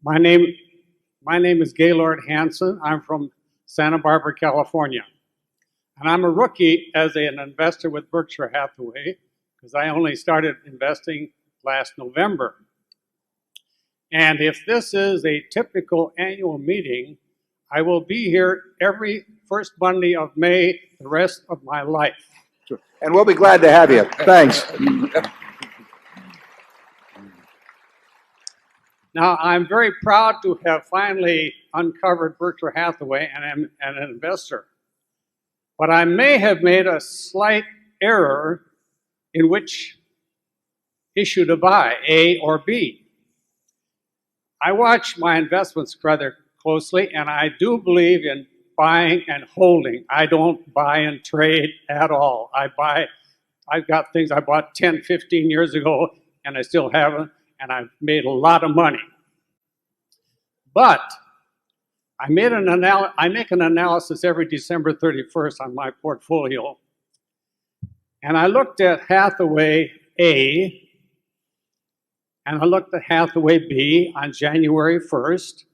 My name is Gaylord Hanson. I'm from Santa Barbara, California. And I'm a rookie as an investor with Berkshire Hathaway because I only started investing last November. And if this is a typical annual meeting, I will be here every first Monday of May the rest of my life. Sure. And we'll be glad to have you. Thanks. Now, I'm very proud to have finally uncovered Berkshire Hathaway and am an investor. But I may have made a slight error in which issue to buy, A or B. I watch my investments rather closely, and I do believe in buying and holding. I don't buy and trade at all. I've got things I bought 10, 15 years ago, and I still haven't, and I've made a lot of money. But I make an analysis every December 31st on my portfolio, and I looked at Hathaway A, and I looked at Hathaway B on January 1st,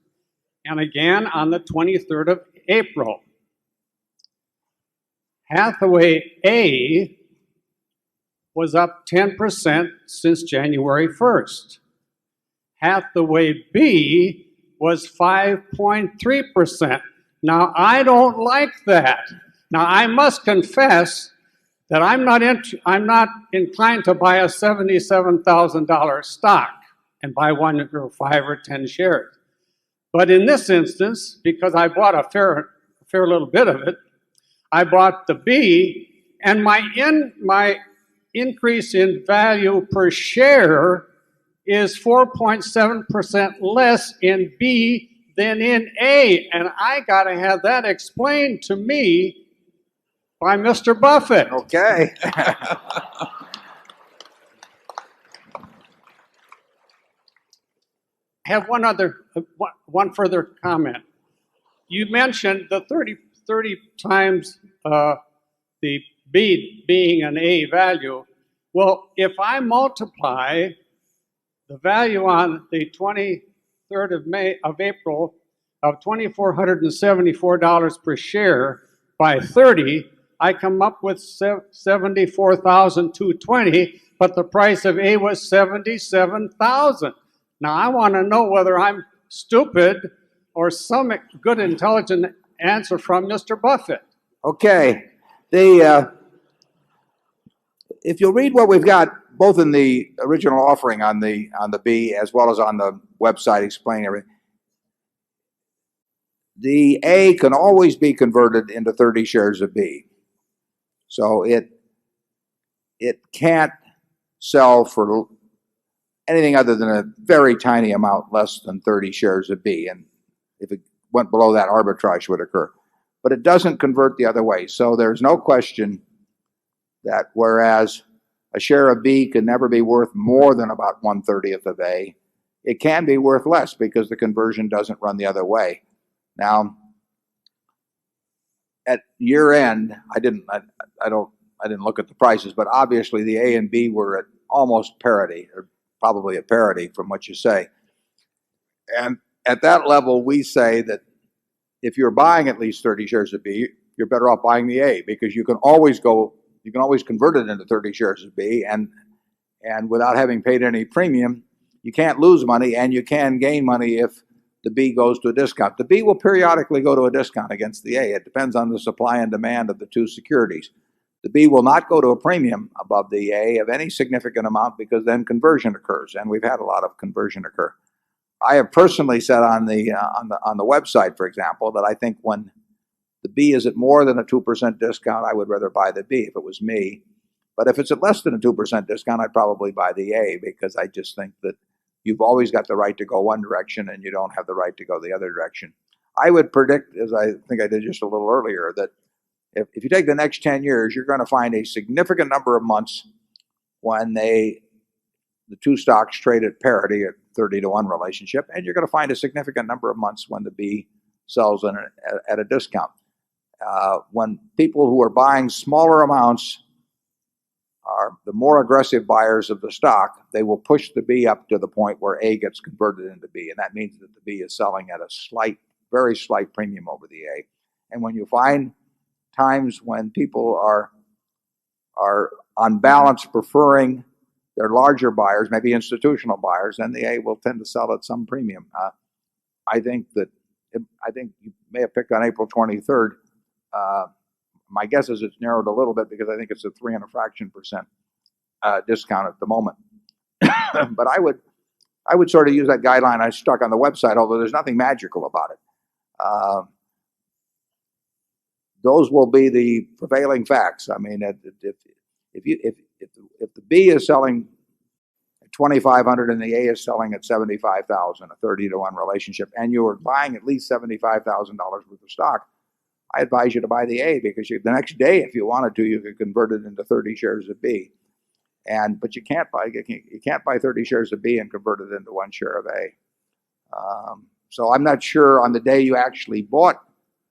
and again on the 23rd of April. Hathaway A was up 10% since January 1st. Hathaway B was 5.3%. Now, I don't like that. Now, I must confess that I'm not inclined to buy a $77,000 stock and buy 1 or 5 or 10 shares. But in this instance, because I bought a fair little bit of it, I bought the B, and my increase in value per share is 4.7% less in B than in A, and I got to have that explained to me by Mr. Buffett. Okay. I have one further comment. You mentioned the 30 times the B being an A value. Well, if I multiply the value on the 23rd of April of $2,474 per share by 30, I come up with $74,220, but the price of A was $77,000. Now, I want to know whether I'm stupid or some good, intelligent answer from Mr. Buffett. Okay. If you'll read what we've got, both in the original offering on the B as well as on the website explaining everything, the A can always be converted into 30 shares of B. So it can't sell for anything other than a very tiny amount, less than 30 shares of B. And if it went below that, arbitrage would occur. But it doesn't convert the other way. So there's no question that whereas a share of B can never be worth more than about 1/30th of A, it can be worth less because the conversion doesn't run the other way. Now, at year end, I didn't look at the prices, but obviously the A and B were at almost parity, or probably at parity from what you say. And at that level, we say that if you're buying at least 30 shares of B, you're better off buying the A because you can always convert it into 30 shares of B, and without having paid any premium, you can't lose money, and you can gain money if the B goes to a discount. The B will periodically go to a discount against the A. It depends on the supply and demand of the two securities. The B will not go to a premium above the A of any significant amount because then conversion occurs, and we've had a lot of conversion occur. I have personally said on the website, for example, that I think when the B is at more than a 2% discount, I would rather buy the B if it was me. But if it's at less than a 2% discount, I'd probably buy the A because I just think that you've always got the right to go one direction and you don't have the right to go the other direction. I would predict, as I think I did just a little earlier, that if you take the next 10 years, you're going to find a significant number of months when the two stocks trade at parity at 30-to-1 relationship, and you're going to find a significant number of months when the B sells at a discount. When people who are buying smaller amounts are the more aggressive buyers of the stock, they will push the B up to the point where A gets converted into B, and that means that the B is selling at a slight, very slight premium over the A. And when you find times when people are on balance preferring their larger buyers, maybe institutional buyers, then the A will tend to sell at some premium. I think you may have picked on April 23rd. My guess is it's narrowed a little bit because I think it's a 3 and a fraction percent discount at the moment. But I would sort of use that guideline I stuck on the website, although there's nothing magical about it. Those will be the prevailing facts. I mean, if the B is selling at 2,500 and the A is selling at 75,000, a 30-to-1 relationship, and you are buying at least $75,000 worth of stock, I advise you to buy the A, because the next day, if you wanted to, you could convert it into 30 shares of B. But you can't buy 30 shares of B and convert it into 1 share of A. So I'm not sure on the day you actually bought.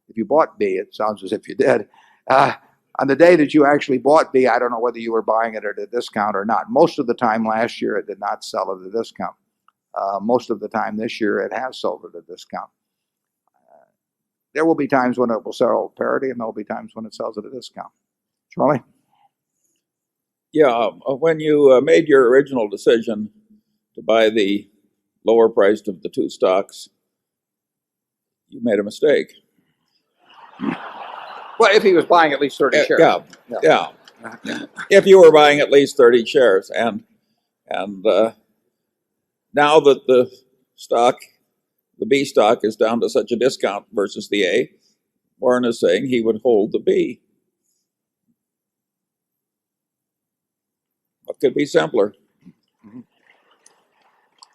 If you bought B, it sounds as if you did. On the day that you actually bought B, I don't know whether you were buying it at a discount or not. Most of the time last year, it did not sell at a discount. Most of the time this year, it has sold at a discount. There will be times when it will sell at parity, and there will be times when it sells at a discount. Charlie? Yeah, when you made your original decision to buy the lower priced of the two stocks, you made a mistake. Well, if he was buying at least 30 shares. Yeah. If you were buying at least 30 shares, and now that the B stock is down to such a discount versus the A, Warren is saying he would hold the B. What could be simpler?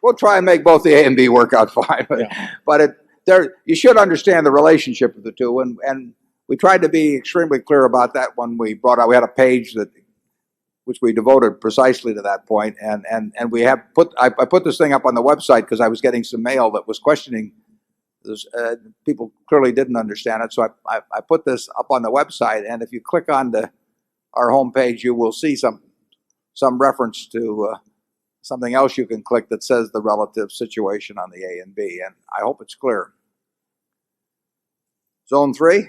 We'll try and make both the A and B work out fine. But you should understand the relationship of the two, and we tried to be extremely clear about that when we brought out. We had a page which we devoted precisely to that point, and I put this thing up on the website because I was getting some mail that was questioning this. People clearly didn't understand it, so I put this up on the website. And if you click on our homepage, you will see some reference to something else you can click that says the relative situation on the A and B, and I hope it's clear. Zone 3.